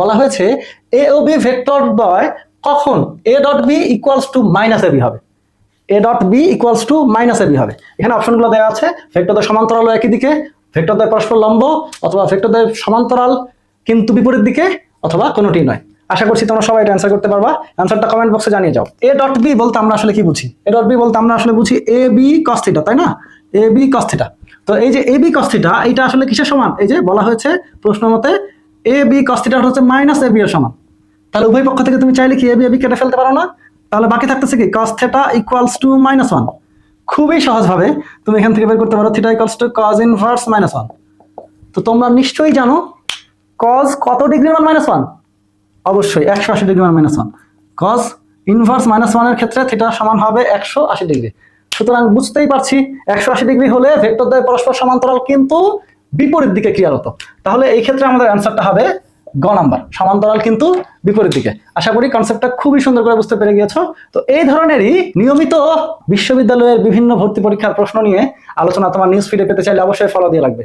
বলা হয়েছে এ ও B vector দ্বয় কখন A dot B equals to minus A B হবে, A dot B equals to minus A B হবে। এখানে অপশনগুলো দেওয়া আছে, ভেক্টরদ্বয় সমান্তরাল একই দিকে, ভেক্টরদ্বয় পরস্পর লম্ব, অথবা ভেক্টরদ্বয় সমান্তরাল কিন্তু বিপরীত দিকে, অথবা কোনোটি নয়। আশা করছি তোমরা সবাই এটা অ্যান্সার করতে পারবা। অ্যান্সারটা কমেন্ট বক্সে জানিয়ে যাও। এ ডট বি বলতে আমরা আসলে কি বুঝি? এ ডট বি বলতে আমরা আসলে বুঝি এ বি কস থিটা, তাই না? A B cos theta. তো এই যে এ বি কস থিটা, এটা আসলে কিসের সমান? এই যে বলা হয়েছে প্রশ্ন মতে এ বি কস থিটা হচ্ছে মাইনাস এ বি এর সমান। তাহলে উভয় পক্ষ থেকে তুমি চাইলে কি এ বি কেটে ফেলতে পারো না? তাহলে বাকি থাকতেছে কি cos থিটা ইকুয়ালস টু -1। খুবই সহজভাবে তুমি এখান থেকে বের করতে পারো theta equals to cos inverse -1। তো তোমরা নিশ্চয়ই জানো cos কত ডিগ্রি মান -1? অবশ্যই 180 ডিগ্রি মান -1। cos ইনভার্স -1 এর ক্ষেত্রে থিটা সমান হবে 180 ডিগ্রি। সুতরাং বুঝতেই পারছি 180 ডিগ্রি হলে ভেক্টরদ্বয় পরস্পর সমান্তরাল কিন্তু বিপরীত দিকে ক্রিয়ারত। তাহলে এই ক্ষেত্রে আমাদের অ্যান্সারটা হবে গ নাম্বার, সমান্তরাল কিন্তু বিপরীত দিকে। আশা করি কনসেপ্টটা খুবই সুন্দর করে বুঝতে পেরে গিয়েছো। তো এই ধরনেরই নিয়মিত বিশ্ববিদ্যালয়ের বিভিন্ন ভর্তি পরীক্ষার প্রশ্ন নিয়ে আলোচনা তোমার নিউজ ফিডে পেতে চাইলে অবশ্যই ফলো দিয়ে রাখবে।